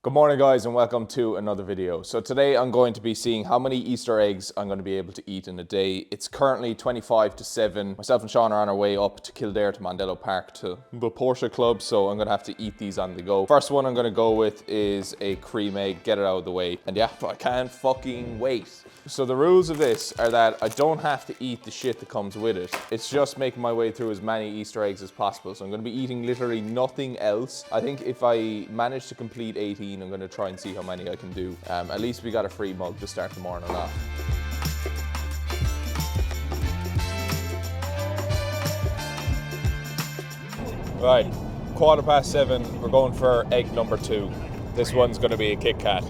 Good morning guys and welcome to another video. So today I'm going to be seeing how many Easter eggs I'm going to be able to eat in a day. It's currently 25 to 7. Myself and Sean are on our way up to Kildare to Mondello Park to the Porsche club, so I'm going to have to eat these on the go. First one I'm going to go with is a cream egg, get it out of the way. And yeah, I can't fucking wait. So the rules of this are that I don't have to eat the shit that comes with it. It's just making my way through as many Easter eggs as possible. So I'm going to be eating literally nothing else. I think if I manage to complete 18, I'm going to try and see how many I can do. At least we got a free mug to start the morning off. Right, 7:15, we're going for egg number 2. This one's going to be a Kit Kat.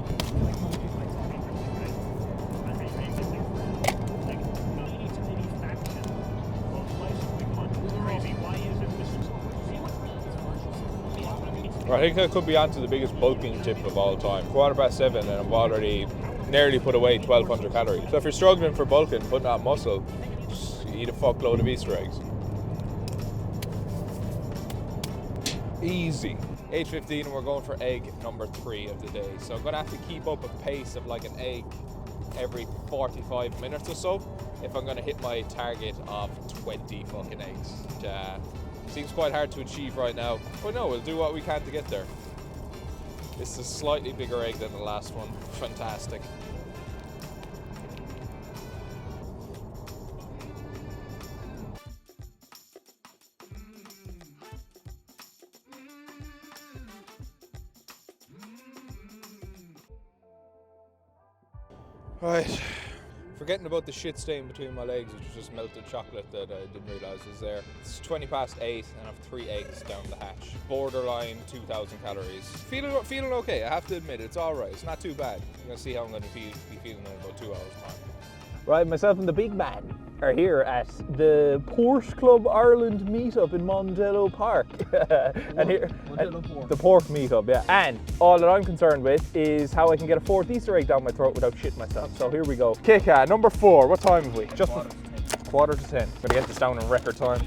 I think that could be onto the biggest bulking tip of all time. 7:15 and I've already nearly put away 1,200 calories. So if you're struggling for bulking, putting on muscle, just eat a fuckload of Easter eggs. Easy. 8:15 and we're going for egg number 3 of the day. So I'm gonna have to keep up a pace of like an egg every 45 minutes or so if I'm gonna hit my target of 20 fucking eggs. Seems quite hard to achieve right now, but no, we'll do what we can to get there. This is a slightly bigger egg than the last one. Fantastic. Right. Forgetting about the shit stain between my legs, which was just melted chocolate that I didn't realise was there. It's 8:20 and I have 3 eggs down the hatch. Borderline 2,000 calories. Feeling okay, I have to admit, it's alright. It's not too bad. I'm going to see how I'm going to be feeling in about 2 hours time. Right, myself and the big man are here at the Porsche Club Ireland meetup in Mondello Park. And here, the pork meetup, yeah. And all that I'm concerned with is how I can get a 4th Easter egg down my throat without shitting myself. So here we go. Kit Kat, number 4. What time have we? Just 9:45. Gonna get this down in record time.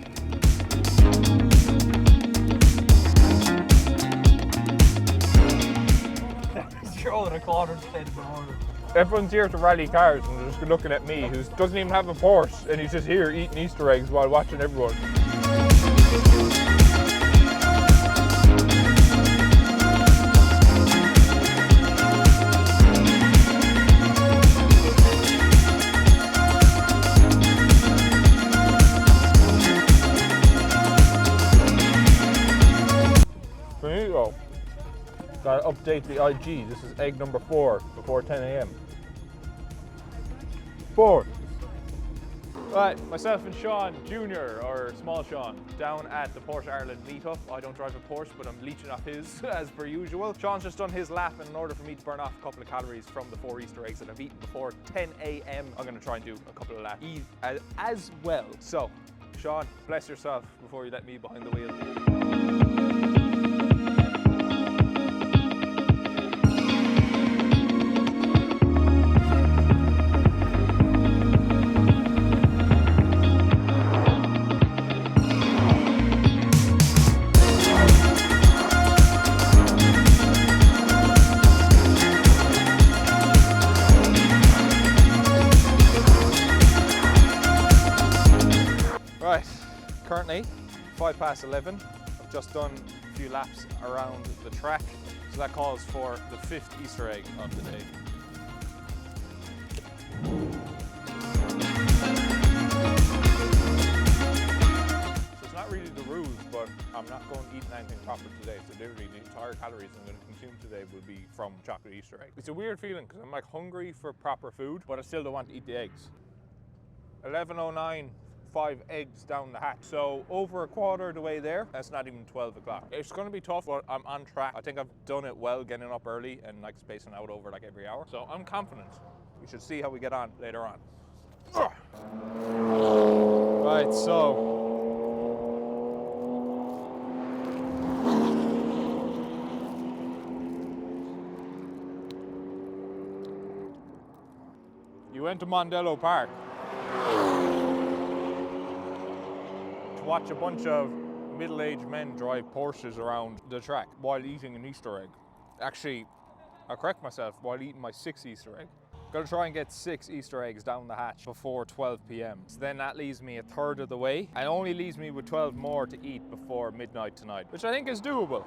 You're all at 9:45 in the morning. Everyone's here to rally cars and they're just looking at me, who doesn't even have a Porsche, and he's just here eating Easter eggs while watching everyone. There you go. Gotta update the IG. This is egg number 4 before 10 a.m. 4. Right, myself and Sean Jr., or Small Sean, down at the Porsche Ireland meetup. I don't drive a Porsche, but I'm leeching off his as per usual. Sean's just done his lap, and in order for me to burn off a couple of calories from the 4 Easter eggs that I've eaten before 10 a.m., I'm gonna try and do a couple of laps as well. So, Sean, bless yourself before you let me behind the wheel. Right, currently 11:05. I've just done a few laps around the track, so that calls for the 5th Easter egg of the day. So it's not really the rules, but I'm not going to eat anything proper today, so literally the entire calories I'm going to consume today will be from chocolate Easter egg. It's a weird feeling because I'm like hungry for proper food, but I still don't want to eat the eggs. 11:09. 5 eggs down the hatch. So over a quarter of the way there, that's not even 12 o'clock. It's gonna be tough, but I'm on track. I think I've done it well, getting up early and like spacing out over like every hour. So I'm confident. We should see how we get on later on. Ugh. Right, so. You went to Mondello Park to watch a bunch of middle-aged men drive Porsches around the track while eating an Easter egg. Actually, I'll correct myself, while eating my 6th Easter egg. Gonna try and get 6 Easter eggs down the hatch before 12 p.m. So then that leaves me a third of the way, and only leaves me with 12 more to eat before midnight tonight, which I think is doable.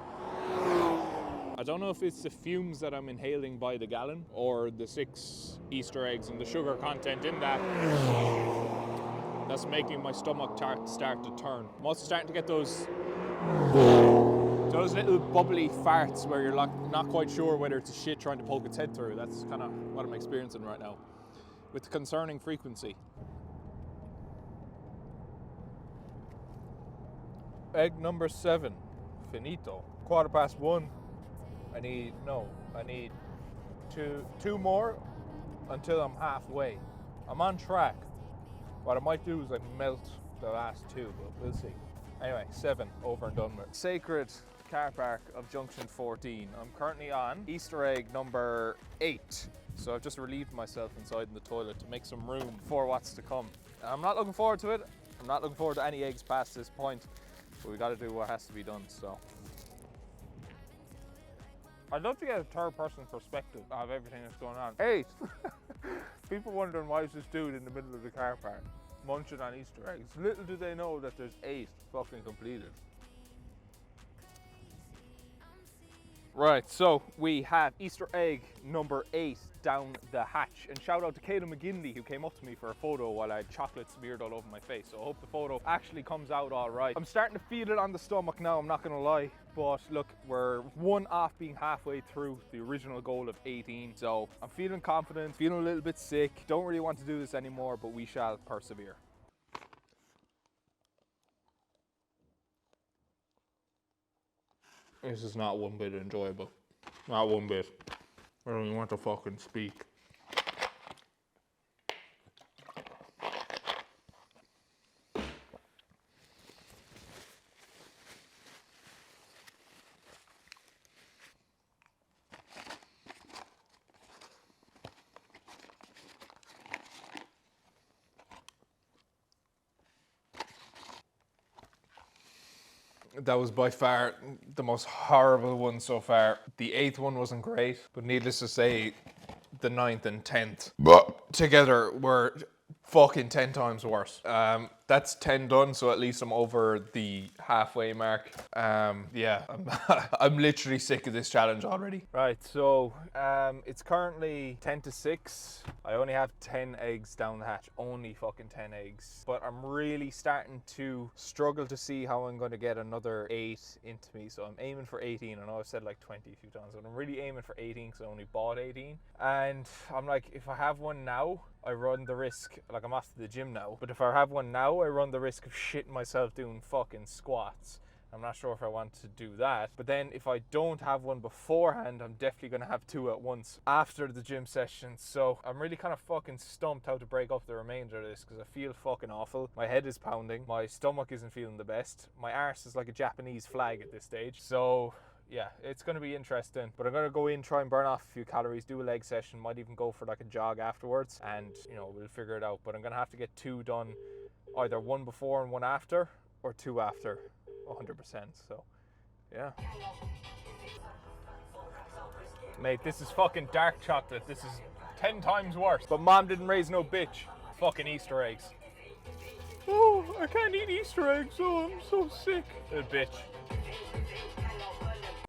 I don't know if it's the fumes that I'm inhaling by the gallon, or the 6 Easter eggs and the sugar content in that that's making my stomach start to turn. I'm also starting to get those little bubbly farts where you're not quite sure whether it's a shit trying to poke its head through. That's kind of what I'm experiencing right now, with concerning frequency. Egg number 7, finito. 1:15. I need two more until I'm halfway. I'm on track. What I might do is like melt the last 2, but we'll see. Anyway, 7 over and done with. Sacred car park of junction 14. I'm currently on Easter egg number 8. So I've just relieved myself inside in the toilet to make some room for what's to come. I'm not looking forward to it. I'm not looking forward to any eggs past this point, but we got to do what has to be done, so. I'd love to get a third person perspective of everything that's going on. 8! People wondering why is this dude in the middle of the car park munching on Easter eggs. Little do they know that there's 8 fucking completed. Right, so we have Easter egg number 8 down the hatch. And shout out to Kayla McGinley, who came up to me for a photo while I had chocolate smeared all over my face. So I hope the photo actually comes out all right. I'm starting to feel it on the stomach now, I'm not gonna lie. But look, we're 1 off being halfway through the original goal of 18. So I'm feeling confident, feeling a little bit sick. Don't really want to do this anymore, but we shall persevere. This is not one bit enjoyable. Not one bit. I don't even want to fucking speak. That was by far the most horrible one so far. The 8th one wasn't great, but needless to say, the 9th and 10th together were fucking 10 times worse. That's 10 done, so at least I'm over the halfway mark. Yeah, I'm literally sick of this challenge already. Right, so it's currently 10 to 6. I only have 10 eggs down the hatch, only fucking 10 eggs. But I'm really starting to struggle to see how I'm going to get another 8 into me. So I'm aiming for 18. I know I've said like 20 a few times, but I'm really aiming for 18 because I only bought 18. And I'm like, if I have one now, I run the risk, like I'm off to the gym now, but if I have one now, I run the risk of shitting myself doing fucking squats. I'm not sure if I want to do that. But then if I don't have one beforehand, I'm definitely going to have 2 at once after the gym session. So I'm really kind of fucking stumped how to break up the remainder of this because I feel fucking awful. My head is pounding. My stomach isn't feeling the best. My arse is like a Japanese flag at this stage. So yeah, it's going to be interesting, but I'm going to go in, try and burn off a few calories, do a leg session, might even go for like a jog afterwards, and you know, we'll figure it out. But I'm going to have to get 2 done, either 1 before and 1 after, or 2 after 100%. So yeah, mate, this is fucking dark chocolate. This is 10 times worse, but mom didn't raise no bitch. Fucking Easter eggs. Oh, I can't eat Easter eggs. Oh, I'm so sick. Little bitch.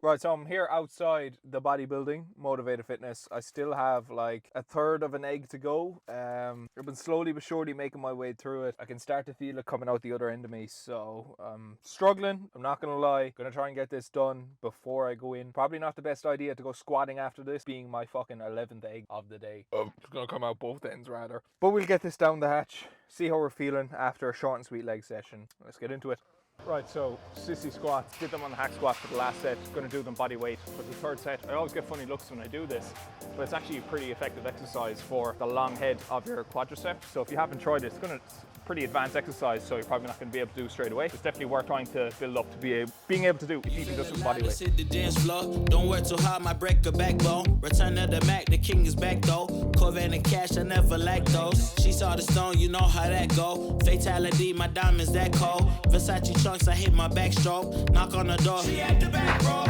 Right, so I'm here outside the bodybuilding, Motivated Fitness. I still have like a third of an egg to go. I've been slowly but surely making my way through it. I can start to feel it coming out the other end of me, so I'm struggling, I'm not gonna lie. Gonna try and get this done before I go in. Probably not the best idea to go squatting after this, being my fucking 11th egg of the day. It's gonna come out both ends rather. But we'll get this down the hatch, see how we're feeling after a short and sweet leg session. Let's get into it. Right, so sissy squats, did them on the hack squat for the last set, going to do them body weight for the third set. I always get funny looks when I do this, but it's actually a pretty effective exercise for the long head of your quadriceps. So if you haven't tried it, it's pretty advanced exercise, so you're probably not going to be able to do straight away. It's definitely worth trying to build up to being able to do if you can do some body weight. Hit the dance floor. Don't work too hard, might break a backbone. Return to the Mac, the king is back though. Corvette and cash, I never lack those. She saw the stone, you know how that go. Fatality, my diamonds that cold. Versace trunks, I hit my backstroke. Knock on the door. She at the back, bro.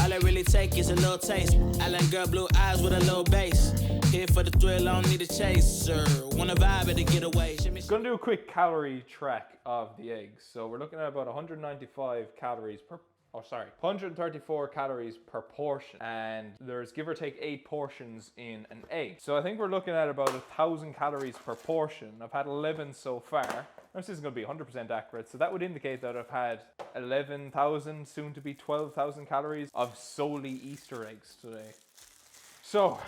I let ain't really take, it's a little taste. Island girl, blue eyes with a little bass. Here for the thrill, I don't need a chaser. Wanna vibe at the getaway. Gonna do a quick calorie track of the eggs. So we're looking at about 195 calories per 134 calories per portion, and there's give or take 8 portions in an egg. So I think we're looking at about 1,000 calories per portion. I've had 11 so far. This isn't going to be 100% accurate, so that would indicate that I've had 11,000, soon to be 12,000 calories of solely Easter eggs today. So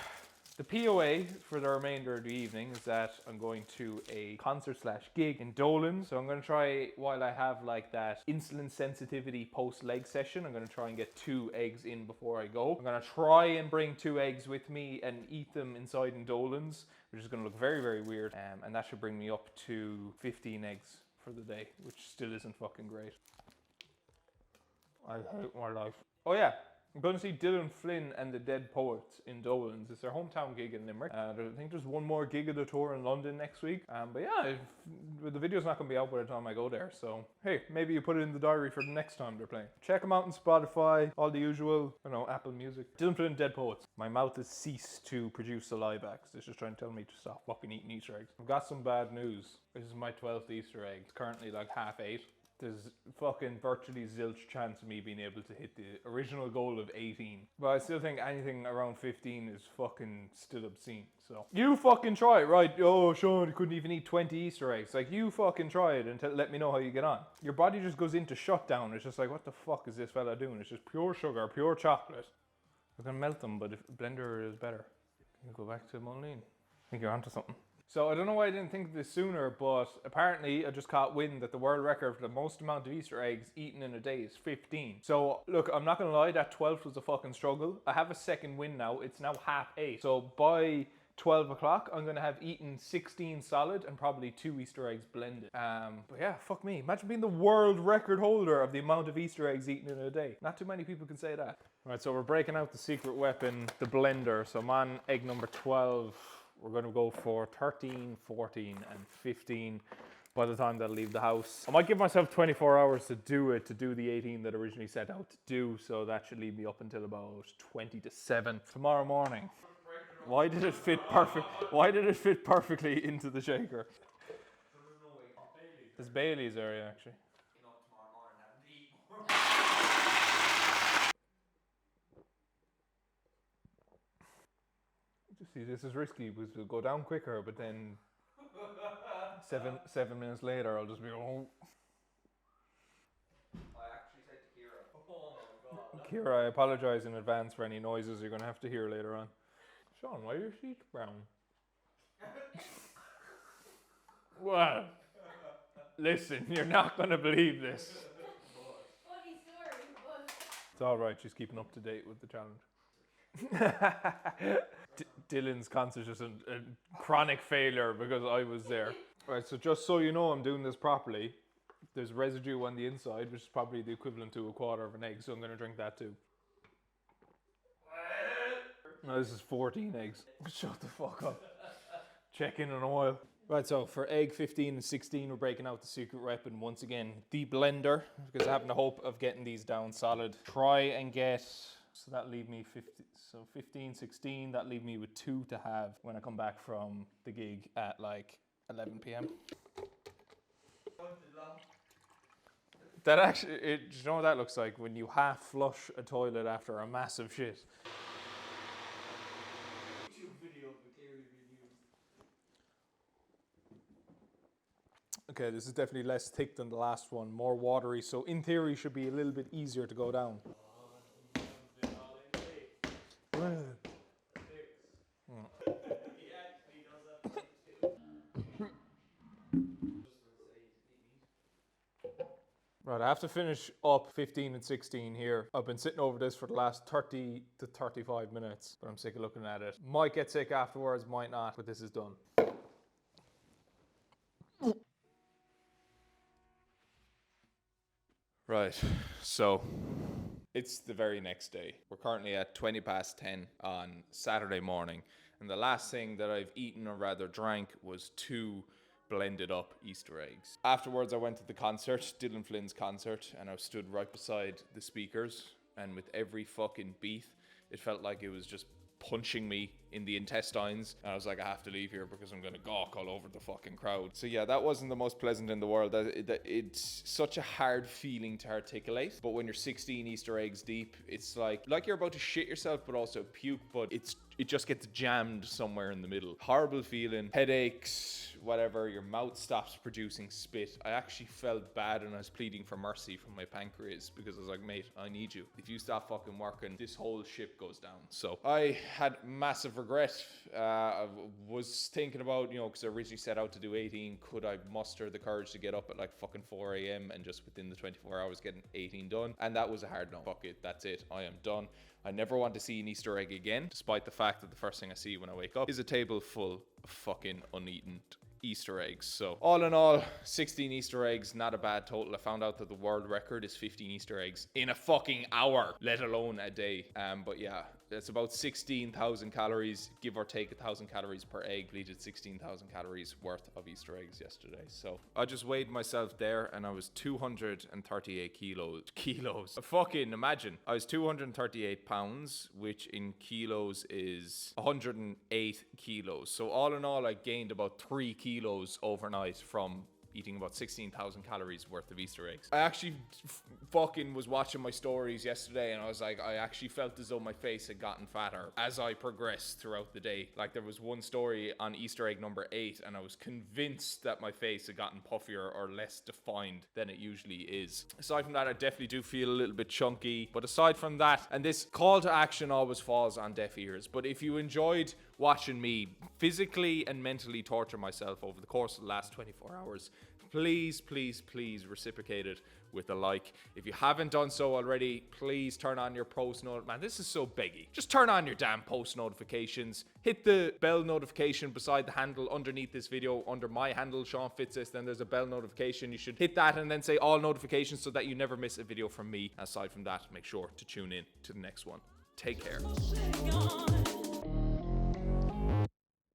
the POA for the remainder of the evening is that I'm going to a concert / gig in Dolan. So I'm going to try, while I have like that insulin sensitivity post leg session, I'm going to try and get 2 eggs in before I go. I'm going to try and bring 2 eggs with me and eat them inside in Dolan's, which is going to look very, very weird. And that should bring me up to 15 eggs for the day, which still isn't fucking great. I hate my life. Oh yeah. I'm going to see Dylan Flynn and the Dead Poets in Dolan's. It's their hometown gig in Limerick. I think there's one more gig of the tour in London next week. But yeah, the video's not going to be out by the time I go there. So, hey, maybe you put it in the diary for the next time they're playing. Check them out on Spotify, all the usual, Apple Music. Dylan Flynn, Dead Poets. My mouth has ceased to produce saliva because it's just trying to tell me to stop fucking eating Easter eggs. I've got some bad news. This is my 12th Easter egg. It's currently like 8:30. There's fucking virtually zilch chance of me being able to hit the original goal of 18. But I still think anything around 15 is fucking still obscene. So you fucking try it, right? Oh, Sean, you couldn't even eat 20 Easter eggs. Like, you fucking try it and let me know how you get on. Your body just goes into shutdown. It's just like, what the fuck is this fella doing? It's just pure sugar, pure chocolate. I'm gonna melt them, but if blender is better. You go back to Moline. I think you're onto something. So I don't know why I didn't think of this sooner, but apparently I just caught wind that the world record for the most amount of Easter eggs eaten in a day is 15. So look, I'm not gonna lie, that 12th was a fucking struggle. I have a second win now. It's now 8:30. So by 12 o'clock, I'm gonna have eaten 16 solid and probably 2 Easter eggs blended. But yeah, fuck me. Imagine being the world record holder of the amount of Easter eggs eaten in a day. Not too many people can say that. All right, so we're breaking out the secret weapon, the blender. So I'm on egg number 12. We're going to go for 13, 14, and 15 by the time they'll leave the house. I might give myself 24 hours to do the 18 that I originally set out to do, so that should leave me up until about 20 to 7 tomorrow morning. Why did it fit perfectly into the shaker? There's Bailey's area, actually. See, this is risky because it'll go down quicker, but then 7 minutes later, I'll just be oh. I actually said to Kira, oh my god. Kira, I apologize in advance for any noises you're going to have to hear later on. Sean, why are your sheets brown? Well, listen, you're not going to believe this. Funny story, but... It's alright, she's keeping up to date with the challenge. Dylan's concert is just a chronic failure because I was there. Right, so just so you know I'm doing this properly, there's residue on the inside, which is probably the equivalent to a quarter of an egg, so I'm going to drink that too. No, this is 14 eggs. Shut the fuck up. Check in on oil. Right, so for egg 15 and 16, we're breaking out the secret weapon once again, the blender, because I'm having the hope of getting these down solid. Try and get... So that leave me 15, 16, that leave me with 2 to have when I come back from the gig at like 11 p.m. That actually, do you know what that looks like? When you half flush a toilet after a massive shit. Okay, this is definitely less thick than the last one, more watery, so in theory should be a little bit easier to go down. Right, I have to finish up 15 and 16 here. I've been sitting over this for the last 30 to 35 minutes, but I'm sick of looking at it. Might get sick afterwards, might not, but this is done. Right, so it's the very next day. We're currently at 20 past 10 on Saturday morning, and the last thing that I've eaten or rather drank was 2 blended up Easter eggs. Afterwards, I went to the concert, Dylan Flynn's concert, and I stood right beside the speakers and with every fucking beat, it felt like it was just punching me in the intestines. And I was like, I have to leave here because I'm going to gawk all over the fucking crowd. So yeah, that wasn't the most pleasant in the world. It's such a hard feeling to articulate. But when you're 16 Easter eggs deep, it's like you're about to shit yourself, but also puke, but it just gets jammed somewhere in the middle. Horrible feeling, headaches, whatever, your mouth stops producing spit. I actually felt bad and I was pleading for mercy from my pancreas because I was like, mate, I need you. If you stop fucking working, this whole ship goes down. So I had massive regret. I was thinking about, because I originally set out to do 18, could I muster the courage to get up at like fucking 4 a.m. and just within the 24 hours getting 18 done? And that was a hard no. Fuck it, that's it. I am done. I never want to see an Easter egg again, despite the fact that the first thing I see when I wake up is a table full of fucking uneaten Easter eggs. So all in all, 16 Easter eggs, not a bad total. I found out that the world record is 15 Easter eggs in a fucking hour, let alone a day. But yeah, that's about 16,000 calories, give or take 1,000 calories per egg. We did 16,000 calories worth of Easter eggs yesterday. So I just weighed myself there and I was 238 kilos. Fucking imagine. I was 238 pounds, which in kilos is 108 kilos. So all in all, I gained about 3 kilos overnight from eating about 16,000 calories worth of Easter eggs. I actually fucking was watching my stories yesterday and I was like, I actually felt as though my face had gotten fatter as I progressed throughout the day. Like there was one story on Easter egg number 8 and I was convinced that my face had gotten puffier or less defined than it usually is. Aside from that, I definitely do feel a little bit chunky. But aside from that, and this call to action always falls on deaf ears, but if you enjoyed watching me physically and mentally torture myself over the course of the last 24 hours, please reciprocate it with a like. If you haven't done so already, please turn on your post note. Man, this is so beggy. Just turn on your damn post notifications. Hit the bell notification beside the handle underneath this video. Under my handle, Sean Fitzis, then there's a bell notification. You should hit that and then say all notifications so that you never miss a video from me. Aside from that, make sure to tune in to the next one. Take care.